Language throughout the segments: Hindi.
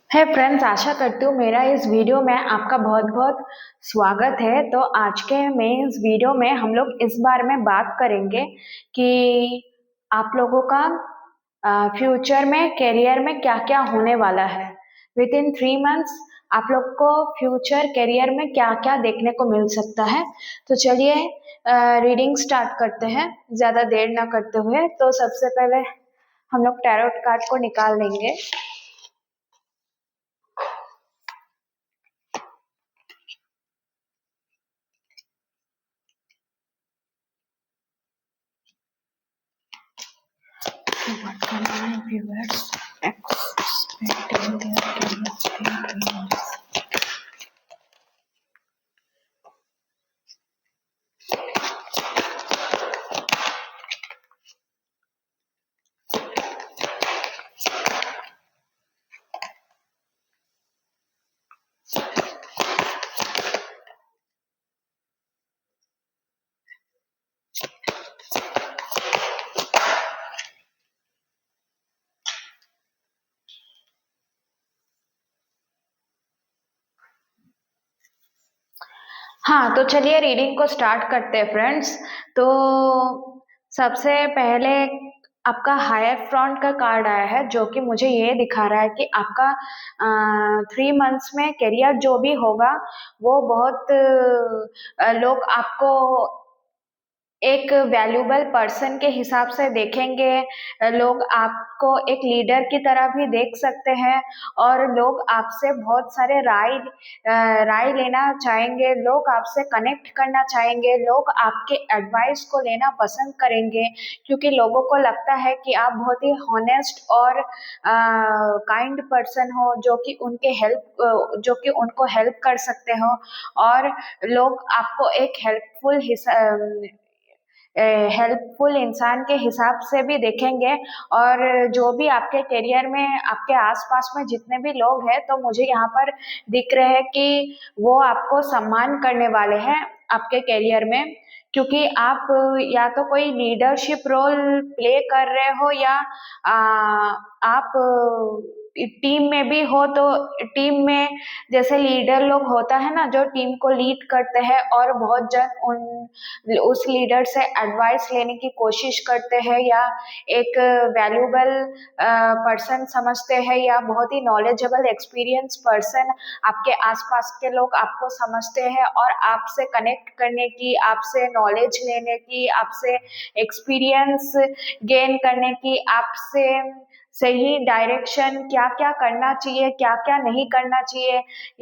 है फ्रेंड्स, आशा करती हूँ मेरा इस वीडियो में आपका बहुत बहुत स्वागत है। तो आज के में इस वीडियो में हम लोग इस बारे में बात करेंगे कि आप लोगों का फ्यूचर में करियर में क्या क्या होने वाला है। विद इन 3 मंथ्स आप लोग को फ्यूचर करियर में क्या क्या देखने को मिल सकता है। तो चलिए रीडिंग स्टार्ट करते हैं ज़्यादा देर ना करते हुए। तो सबसे पहले हम लोग टैरोट कार्ड को निकाल लेंगे। What can my viewers expect in their career statements? हाँ, तो चलिए रीडिंग को स्टार्ट करते हैं फ्रेंड्स। तो सबसे पहले आपका हायर फ्रंट का कार्ड आया है, जो कि मुझे ये दिखा रहा है कि आपका 3 मंथ्स में करियर जो भी होगा वो बहुत लोग आपको एक वैल्यूबल पर्सन के हिसाब से देखेंगे। लोग आपको एक लीडर की तरह भी देख सकते हैं और लोग आपसे बहुत सारे राय लेना चाहेंगे। लोग आपसे कनेक्ट करना चाहेंगे। लोग आपके एडवाइस को लेना पसंद करेंगे, क्योंकि लोगों को लगता है कि आप बहुत ही हॉनेस्ट और काइंड पर्सन हो, जो कि उनको हेल्प कर सकते हो। और लोग आपको एक हेल्पफुल इंसान के हिसाब से भी देखेंगे। और जो भी आपके करियर में आपके आसपास में जितने भी लोग हैं, तो मुझे यहाँ पर दिख रहे हैं कि वो आपको सम्मान करने वाले हैं आपके करियर में, क्योंकि आप या तो कोई लीडरशिप रोल प्ले कर रहे हो या आप टीम में भी हो। तो टीम में जैसे लीडर लोग होता है ना, जो टीम को लीड करते हैं और बहुत जन उस लीडर से एडवाइस लेने की कोशिश करते हैं, या एक वैल्यूबल पर्सन समझते हैं, या बहुत ही नॉलेजेबल एक्सपीरियंस पर्सन आपके आसपास के लोग आपको समझते हैं और आपसे कनेक्ट करने की, आपसे नॉलेज लेने की, आपसे एक्सपीरियंस गेन करने की, आपसे सही डायरेक्शन क्या क्या करना चाहिए क्या क्या नहीं करना चाहिए,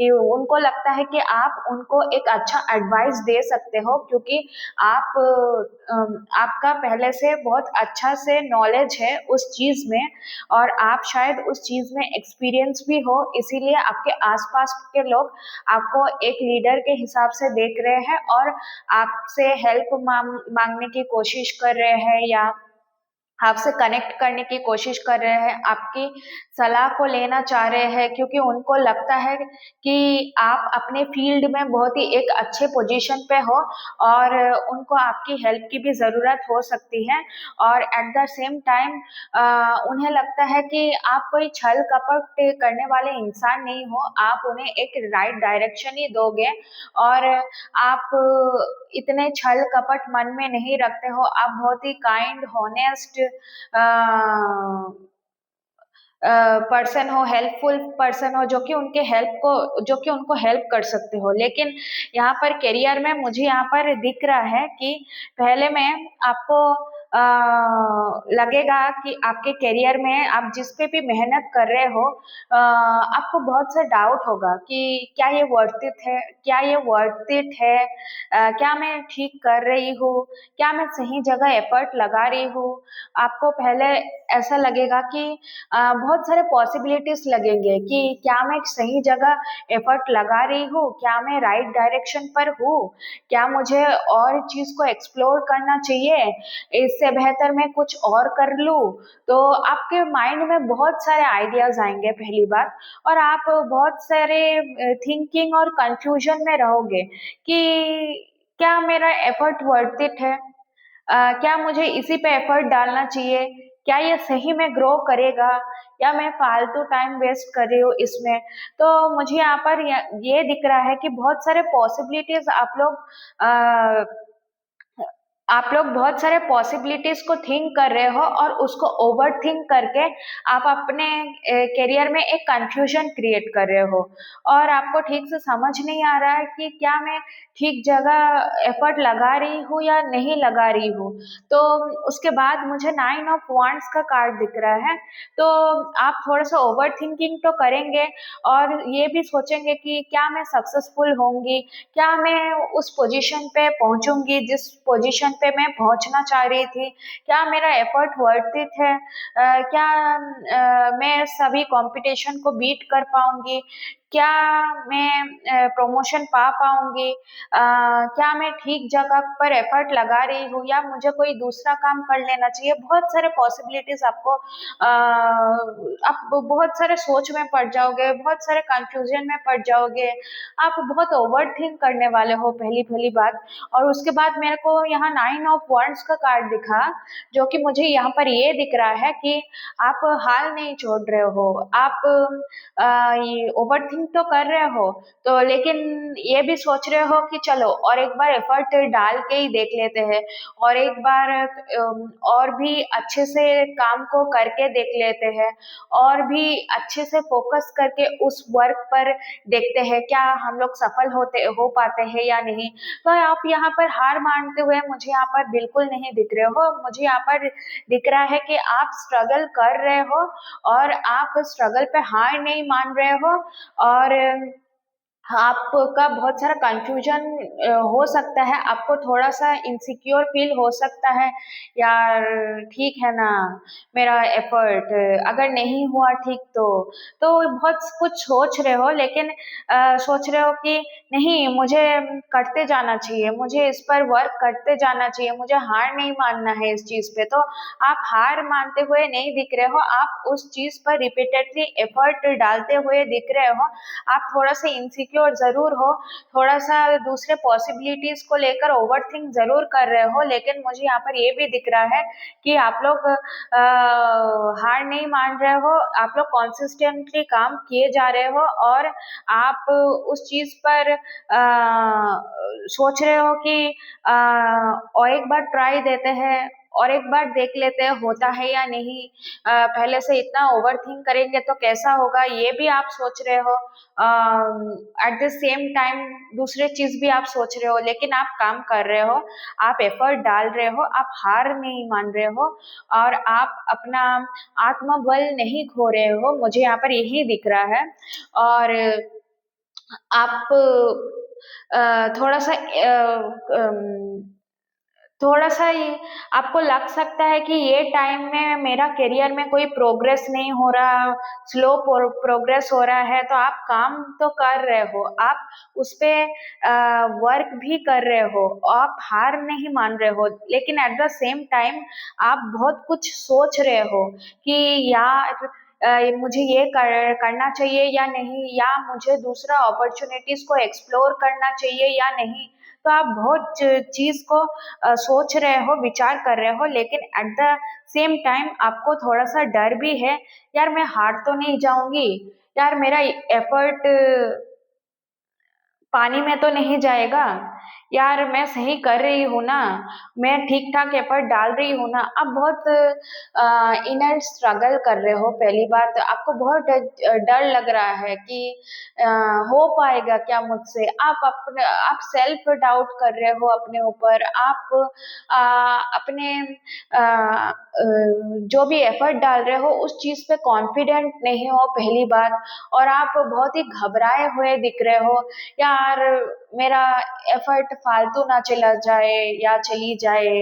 उनको लगता है कि आप उनको एक अच्छा एडवाइस दे सकते हो, क्योंकि आपका पहले से बहुत अच्छा से नॉलेज है उस चीज में, और आप शायद उस चीज में एक्सपीरियंस भी हो। इसीलिए आपके आसपास के लोग आपको एक लीडर के हिसाब से देख रहे हैं और आपसे हेल्प मांगने की कोशिश कर रहे हैं, या आपसे कनेक्ट करने की कोशिश कर रहे हैं, आपकी सलाह को लेना चाह रहे हैं, क्योंकि उनको लगता है कि आप अपने फील्ड में बहुत ही एक अच्छे पोजीशन पे हो और उनको आपकी हेल्प की भी ज़रूरत हो सकती है। और एट द सेम टाइम उन्हें लगता है कि आप कोई छल कपट करने वाले इंसान नहीं हो, आप उन्हें एक राइट डायरेक्शन ही दोगे। और आप इतने छल कपट मन में नहीं रखते हो, आप बहुत ही काइंड हॉनेस्ट पर्सन हो, हेल्पफुल पर्सन हो, जो कि उनको हेल्प कर सकते हो। लेकिन यहाँ पर करियर में मुझे यहाँ पर दिख रहा है कि पहले में आपको लगेगा कि आपके करियर में आप जिस पे भी मेहनत कर रहे हो, आपको बहुत सा डाउट होगा कि क्या ये वर्थ इट है, क्या मैं ठीक कर रही हूँ, क्या मैं सही जगह एफर्ट लगा रही हूँ। आपको पहले ऐसा लगेगा कि बहुत सारे पॉसिबिलिटीज लगेंगे कि क्या मैं सही जगह एफर्ट लगा रही हूँ, क्या मैं राइट डायरेक्शन पर हूँ, क्या मुझे और चीज को एक्सप्लोर करना चाहिए, इससे बेहतर मैं कुछ और कर लूँ। तो आपके माइंड में बहुत सारे आइडियाज आएंगे पहली बार, और आप बहुत सारे थिंकिंग और कंफ्यूजन में रहोगे कि क्या मेरा एफर्ट वर्थ इट है, क्या मुझे इसी पे एफर्ट डालना चाहिए, क्या ये सही में ग्रो करेगा, या मैं फालतू टाइम वेस्ट कर रही हूँ इसमें। तो मुझे यहाँ पर ये दिख रहा है कि बहुत सारे पॉसिबिलिटीज आप लोग बहुत सारे पॉसिबिलिटीज को थिंक कर रहे हो और उसको ओवर थिंक करके आप अपने करियर में एक कंफ्यूजन क्रिएट कर रहे हो, और आपको ठीक से समझ नहीं आ रहा है कि क्या मैं ठीक जगह एफर्ट लगा रही हूँ या नहीं लगा रही हूँ। तो उसके बाद मुझे 9 ऑफ वांड्स का कार्ड दिख रहा है। तो आप थोड़ा सा ओवर थिंकिंग तो करेंगे और ये भी सोचेंगे कि क्या मैं सक्सेसफुल होंगी, क्या मैं उस पोजीशन पे पहुंचूंगी जिस पोजीशन पे मैं पहुंचना चाह रही थी, क्या मेरा एफर्ट वर्थ इट है, क्या मैं सभी कंपटीशन को बीट कर पाऊंगी, क्या मैं प्रमोशन पा पाऊंगी, क्या मैं ठीक जगह पर एफर्ट लगा रही हूँ या मुझे कोई दूसरा काम कर लेना चाहिए। बहुत सारे पॉसिबिलिटीज आपको आप बहुत सारे सोच में पड़ जाओगे, बहुत सारे कंफ्यूजन में पड़ जाओगे, आप बहुत ओवर थिंक करने वाले हो पहली पहली बात। और उसके बाद मेरे को यहाँ 9 ऑफ वांड्स का कार्ड दिखा, जो कि मुझे यहाँ पर ये दिख रहा है कि आप हाल नहीं छोड़ रहे हो, आप ये ओवर थिंक तो कर रहे हो, तो लेकिन ये भी सोच रहे हो कि चलो और एक बार एफर्ट डाल के ही देख लेते हैं, और एक बार और भी अच्छे से काम को करके देख लेते हैं, और भी अच्छे से फोकस करके उस वर्क पर देखते हैं क्या हम लोग सफल हो पाते हैं या नहीं। तो आप यहाँ पर हार मानते हुए मुझे यहाँ पर बिल्कुल नहीं दिख रहे हो। मुझे यहाँ पर दिख रहा है कि आप स्ट्रगल कर रहे हो और आप स्ट्रगल पे हार नहीं मान रहे हो, और आपका बहुत सारा कंफ्यूजन हो सकता है, आपको थोड़ा सा इनसिक्योर फील हो सकता है, यार ठीक है ना, मेरा एफर्ट अगर नहीं हुआ ठीक तो बहुत कुछ सोच रहे हो, लेकिन सोच रहे हो कि नहीं, मुझे करते जाना चाहिए, मुझे इस पर वर्क करते जाना चाहिए, मुझे हार नहीं मानना है इस चीज पे। तो आप हार मानते हुए नहीं दिख रहे हो, आप उस चीज पर रिपीटेडली एफर्ट डालते हुए दिख रहे हो। आप थोड़ा सा इनसिक्योर जरूर हो, थोड़ा सा दूसरे पॉसिबिलिटीज को लेकर ओवर थिंक जरूर कर रहे हो, लेकिन मुझे यहाँ पर ये भी दिख रहा है कि आप लोग हार नहीं मान रहे हो, आप लोग कॉन्सिस्टेंटली काम किए जा रहे हो, और आप उस चीज पर सोच रहे हो कि और एक बार ट्राई देते हैं और एक बार देख लेते हैं होता है या नहीं, पहले से इतना ओवर थिंक करेंगे तो कैसा होगा, ये भी आप सोच रहे हो। एट द सेम टाइम दूसरे चीज भी आप सोच रहे हो, लेकिन आप काम कर रहे हो, आप एफर्ट डाल रहे हो, आप हार नहीं मान रहे हो, और आप अपना आत्मबल नहीं खो रहे हो, मुझे यहाँ पर यही दिख रहा है। और आप थोड़ा सा थोड़ा सा ये आपको लग सकता है कि ये टाइम में मेरा करियर में कोई प्रोग्रेस नहीं हो रहा, स्लो प्रोग्रेस हो रहा है, तो आप काम तो कर रहे हो, आप उस पे वर्क भी कर रहे हो, आप हार नहीं मान रहे हो, लेकिन एट द सेम टाइम आप बहुत कुछ सोच रहे हो कि यार मुझे ये करना चाहिए या नहीं, या मुझे दूसरा अपॉर्चुनिटीज को एक्सप्लोर करना चाहिए या नहीं। तो आप बहुत चीज को सोच रहे हो, विचार कर रहे हो, लेकिन एट द सेम टाइम आपको थोड़ा सा डर भी है, यार मैं हार तो नहीं जाऊंगी, यार मेरा एफर्ट पानी में तो नहीं जाएगा, यार मैं सही कर रही हूँ ना, मैं ठीक ठाक एफर्ट डाल रही हूँ ना। आप बहुत इनर स्ट्रगल कर रहे हो, पहली बात आपको बहुत डर लग रहा है कि अ, हो पाएगा क्या मुझसे, आप सेल्फ डाउट कर रहे हो अपने ऊपर, आप अपने जो भी एफर्ट डाल रहे हो उस चीज पे कॉन्फिडेंट नहीं हो पहली बात, और आप बहुत ही घबराए हुए दिख रहे हो, यार मेरा एफर्ट फालतू ना चला जाए या चली जाए,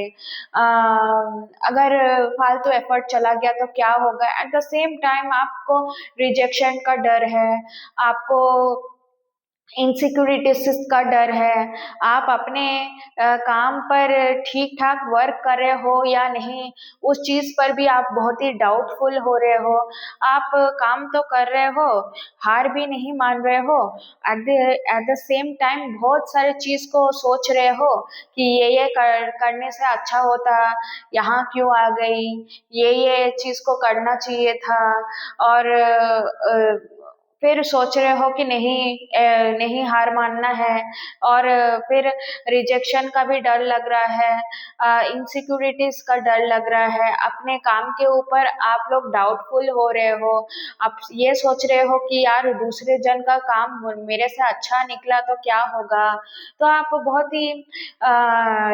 अगर फालतू एफर्ट चला गया तो क्या होगा। एट द सेम टाइम आपको रिजेक्शन का डर है, आपको इनसिक्योरिटीज का डर है, आप अपने काम पर ठीक ठाक वर्क कर रहे हो या नहीं, उस चीज पर भी आप बहुत ही डाउटफुल हो रहे हो। आप काम तो कर रहे हो, हार भी नहीं मान रहे हो, एट द सेम टाइम बहुत सारे चीज को सोच रहे हो कि ये करने से अच्छा होता, यहाँ क्यों आ गई, ये चीज को करना चाहिए था। और फिर सोच रहे हो कि नहीं हार मानना है। और फिर रिजेक्शन का भी डर लग रहा है, इनसिक्योरिटीज का डर लग रहा है, अपने काम के ऊपर आप लोग डाउटफुल हो रहे हो। आप ये सोच रहे हो कि यार दूसरे जन का काम मेरे से अच्छा निकला तो क्या होगा। तो आप बहुत ही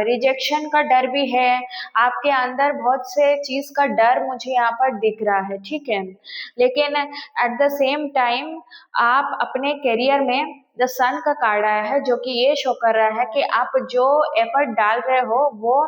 रिजेक्शन का डर भी है, आपके अंदर बहुत से चीज का डर मुझे यहाँ पर दिख रहा है, ठीक है। लेकिन एट द सेम टाइम आप अपने करियर में द सन का कार्ड आया है जो कि ये शो कर रहा है कि आप जो एफर्ट डाल रहे हो वो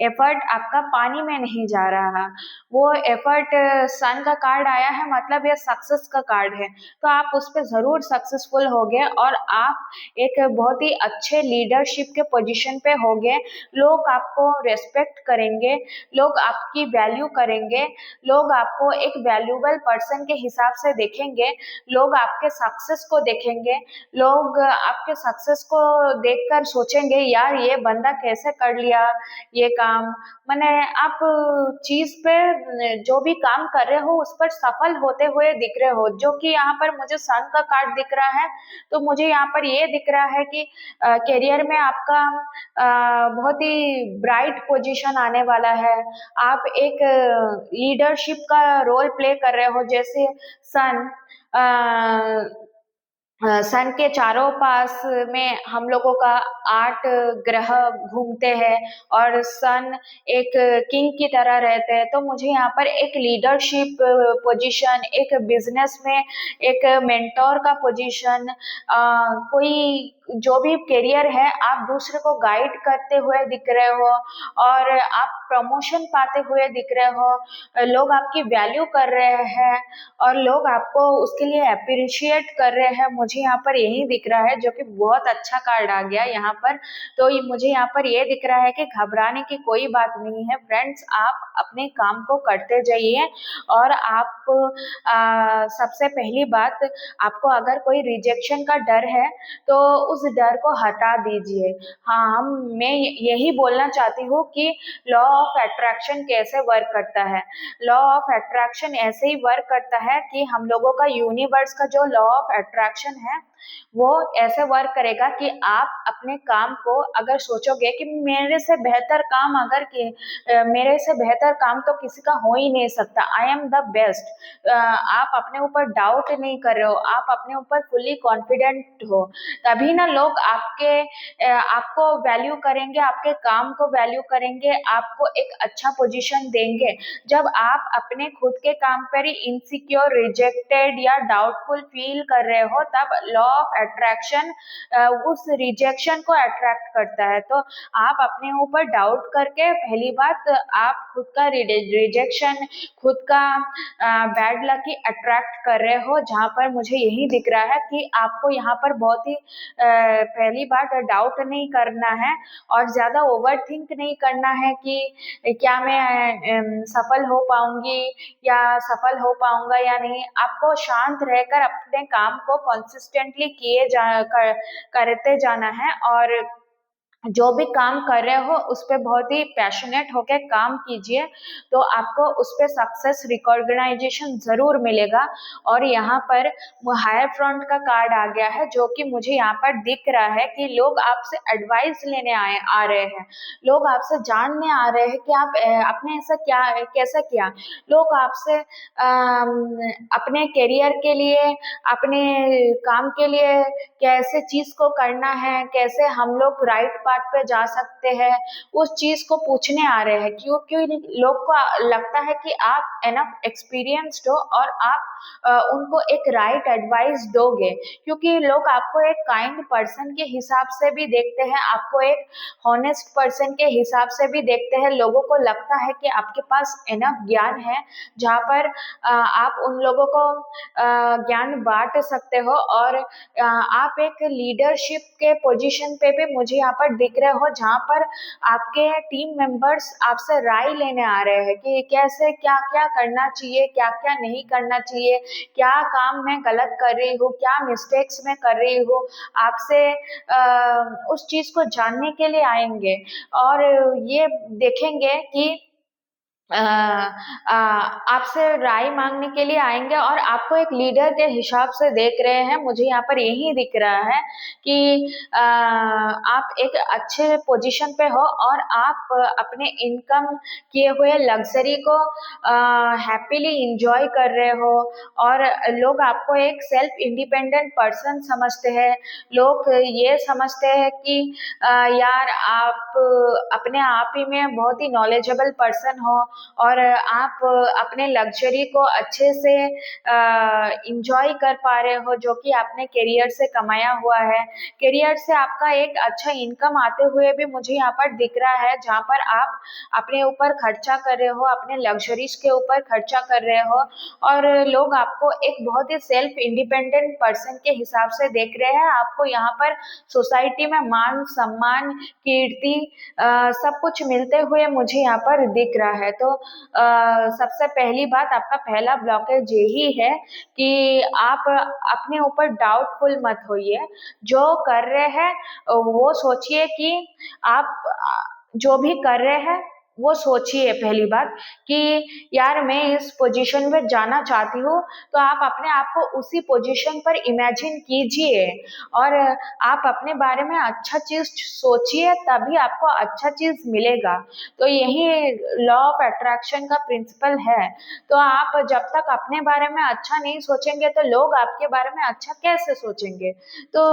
एफर्ट आपका पानी में नहीं जा रहा। वो एफर्ट, सन का कार्ड आया है मतलब ये सक्सेस का कार्ड है, तो आप उस पर जरूर सक्सेसफुल होगे और आप एक बहुत ही अच्छे लीडरशिप के पोजीशन पे होगे। लोग आपको रेस्पेक्ट करेंगे, लोग आपकी वैल्यू करेंगे, लोग आपको एक वैल्यूबल पर्सन के हिसाब से देखेंगे, लोग आपके सक्सेस को देखेंगे, लोग आपके सक्सेस को देखकर सोचेंगे यार ये बंदा कैसे कर लिया ये काम। मैंने आप चीज पे जो भी काम कर रहे हो उस पर सफल होते हुए दिख रहे हो, जो कि यहाँ पर मुझे सन का कार्ड दिख रहा है। तो मुझे यहाँ पर ये दिख रहा है कि करियर में आपका बहुत ही ब्राइट पोजीशन आने वाला है। आप एक लीडरशिप का रोल प्ले कर रहे हो, जैसे सन सन के चारों पास में हम लोगों का 8 ग्रह घूमते हैं और सन एक किंग की तरह रहते हैं। तो मुझे यहाँ पर एक लीडरशिप पोजीशन, एक बिजनेस में एक मेंटोर का पोजीशन, कोई जो भी करियर है आप दूसरे को गाइड करते हुए दिख रहे हो और आप प्रमोशन पाते हुए दिख रहे हो, लोग आपकी वैल्यू कर रहे हैं और लोग आपको उसके लिए अप्रिशिएट कर रहे हैं। मुझे यहाँ पर यही दिख रहा है जो कि बहुत अच्छा कार्ड आ गया यहाँ पर। तो मुझे यहाँ पर ये दिख रहा है कि घबराने की कोई बात नहीं है फ्रेंड्स, आप अपने काम को करते जाइए। और आप सबसे पहली बात, आपको अगर कोई रिजेक्शन का डर है तो उस डर को हटा दीजिए। हाँ, मैं यही बोलना चाहती हूँ कि लॉ ऑफ अट्रैक्शन कैसे वर्क करता है। लॉ ऑफ अट्रैक्शन ऐसे ही वर्क करता है कि हम लोगों का यूनिवर्स का जो लॉ ऑफ अट्रैक्शन है वो ऐसे वर्क करेगा कि आप अपने काम को अगर सोचोगे कि मेरे से बेहतर काम मेरे से बेहतर काम तो किसी का हो ही नहीं सकता, आई एम द बेस्ट, आप अपने ऊपर डाउट नहीं कर रहे हो, आप अपने ऊपर फुल्ली कॉन्फिडेंट हो, तभी ना लोग आपको वैल्यू करेंगे, आपके काम को वैल्यू करेंगे, आपको एक अच्छा पोजीशन देंगे। जब आप अपने खुद के काम पर ही इनसिक्योर, रिजेक्टेड या डाउटफुल फील कर रहे हो तब लॉ ऑफ अट्रैक्शन उस रिजेक्शन को अट्रैक्ट करता है। तो आप अपने ऊपर डाउट करके पहली बात आप खुद का रिजेक्शन, खुद का बैड लक ही अट्रैक्ट कर रहे हो, जहाँ पर मुझे यही दिख रहा है कि आपको यहाँ पर बहुत ही पहली बात डाउट नहीं करना है और ज्यादा ओवर थिंक नहीं करना है कि क्या मैं सफल हो पाऊंगी या सफल हो पाऊंगा या नहीं। आपको शांत रहकर अपने काम को कंसिस्टेंटली करते जाना है और जो भी काम कर रहे हो उस पर बहुत ही पैशनेट होकर काम कीजिए, तो आपको उस पर सक्सेस रिकॉग्नाइजेशन जरूर मिलेगा। और यहाँ पर हायर फ्रंट का कार्ड आ गया है जो कि मुझे यहाँ पर दिख रहा है कि लोग आपसे एडवाइस लेने आ रहे हैं, लोग आपसे जानने आ रहे हैं कि आपने ऐसा क्या कैसा किया। लोग आपसे अपने करियर के लिए, अपने काम के लिए कैसे चीज को करना है, कैसे हम लोग राइट पाथ पार्ट पे जा सकते हैं, उस चीज को पूछने आ रहे हैं। क्योंकि लोग को लगता है कि आप एनफ एक्सपीरियंस्ड हो और आप उनको एक राइट एडवाइस दोगे, क्योंकि लोग आपको एक काइंड पर्सन के हिसाब से भी देखते हैं, आपको एक हॉनेस्ट पर्सन के हिसाब से भी देखते हैं। लोगों को लगता है कि आपके पास एनफ ज्ञान है जहाँ पर आप उन लोगों को ज्ञान बांट सकते हो, और आप एक लीडरशिप के पोजीशन पे भी मुझे यहाँ पर दिख रहे हो, जहाँ पर आपके टीम मेंबर्स आपसे राय लेने आ रहे हैं कि कैसे क्या क्या करना चाहिए, क्या क्या नहीं करना चाहिए, क्या काम मैं गलत कर रही हूँ, क्या मिस्टेक्स मैं कर रही हूँ। आपसे उस चीज को जानने के लिए आएंगे और ये देखेंगे कि अ, आपसे राय मांगने के लिए आएंगे, और आपको एक लीडर के हिसाब से देख रहे हैं। मुझे यहाँ पर यही दिख रहा है कि आप एक अच्छे पोजीशन पे हो और आप अपने इनकम किए हुए लग्जरी को हैप्पीली इंजॉय कर रहे हो, और लोग आपको एक सेल्फ इंडिपेंडेंट पर्सन समझते हैं। लोग ये समझते हैं कि यार आप अपने आप ही में बहुत ही नॉलेजेबल पर्सन हो, और आप अपने लग्जरी को अच्छे से इंजॉय कर पा रहे हो, जो कि आपने करियर से कमाया हुआ है। करियर से आपका एक अच्छा इनकम आते हुए भी मुझे यहाँ पर दिख रहा है, जहाँ पर आप अपने ऊपर खर्चा कर रहे हो, अपने लग्जरीज के ऊपर खर्चा कर रहे हो, और लोग आपको एक बहुत ही सेल्फ इंडिपेंडेंट पर्सन के हिसाब से देख रहे हैं। आपको यहाँ पर सोसाइटी में मान सम्मान कीर्ति सब कुछ मिलते हुए मुझे यहाँ पर दिख रहा है। तो सबसे पहली बात, आपका पहला ब्लॉकेज यही है कि आप अपने ऊपर डाउटफुल मत होइए। जो कर रहे हैं वो सोचिए कि आप जो भी कर रहे हैं वो सोचिए पहली बात कि यार मैं इस पोजीशन में जाना चाहती हूँ, तो आप अपने आप को उसी पोजीशन पर इमेजिन कीजिए, और आप अपने बारे में अच्छा चीज सोचिए, तभी आपको अच्छा चीज मिलेगा। तो यही लॉ ऑफ अट्रैक्शन का प्रिंसिपल है। तो आप जब तक अपने बारे में अच्छा नहीं सोचेंगे तो लोग आपके बारे में अच्छा कैसे सोचेंगे। तो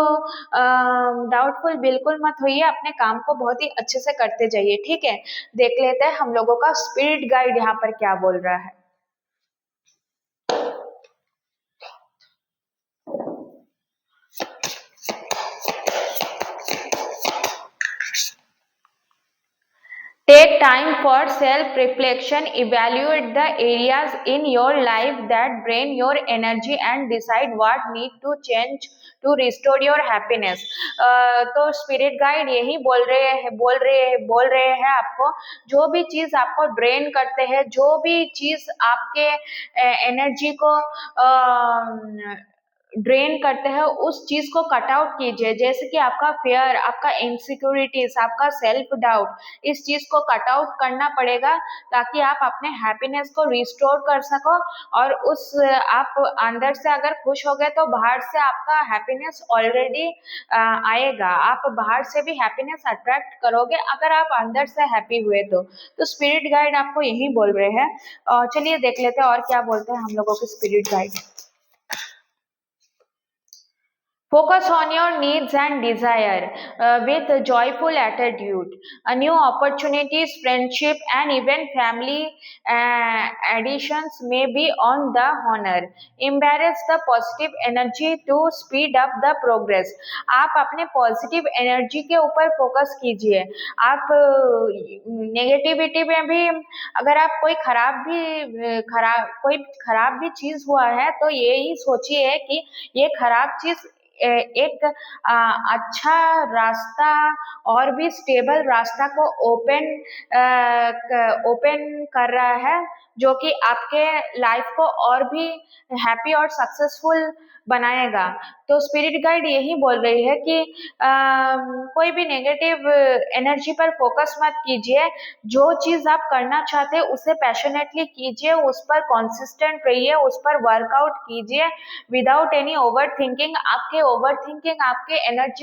डाउटफुल बिल्कुल मत होइए, अपने काम को बहुत ही अच्छे से करते जाइए। ठीक है, देख लेते हैं हम लोगों का स्पिरिट गाइड यहाँ पर क्या बोल रहा है। Take time for self-reflection. Evaluate the areas in your life that drain your energy and decide what need to change to restore your happiness. तो स्पिरिट गाइड यही बोल रहे हैं आपको, जो भी चीज आपको ड्रेन करते हैं, जो भी चीज आपके एनर्जी को ड्रेन करते हैं, उस चीज को कट आउट कीजिए। जैसे कि आपका फियर, आपका इनसिक्योरिटीज, आपका सेल्फ डाउट, इस चीज को कट आउट करना पड़ेगा, ताकि आप अपने हैप्पीनेस को रिस्टोर कर सको। और उस आप अंदर से अगर खुश हो गए तो बाहर से आपका हैप्पीनेस ऑलरेडी आएगा। आप बाहर से भी हैप्पीनेस अट्रैक्ट करोगे अगर आप अंदर से हैप्पी हुए तो स्पिरिट गाइड आपको यही बोल रहे हैं। चलिए देख लेते हैं और क्या बोलते हैं हम लोगों के spirit guide. Focus on your needs and desire with a joyful attitude. New opportunities, friendship, and even family additions may be on the honor. Embrace the positive energy to speed up the progress. आप अपने पॉजिटिव एनर्जी के ऊपर फोकस कीजिए। आप नेगेटिविटी में भी, अगर आप कोई खराब भी चीज हुआ है तो यही सोचिए कि ये खराब चीज एक अच्छा रास्ता और भी स्टेबल रास्ता को ओपन कर रहा है, जो कि आपके लाइफ को और भी हैप्पी और सक्सेसफुल बनाएगा। तो स्पिरिट गाइड यही बोल रही है कि कोई भी नेगेटिव एनर्जी पर फोकस मत कीजिए। जो चीज आप करना चाहते हैं उसे पैशनेटली कीजिए, उस पर कॉन्सिस्टेंट रहिए, उस पर वर्कआउट कीजिए विदाउट एनी ओवर थिंकिंग। आपके ओवर थिंकिंग आपके एनर्जी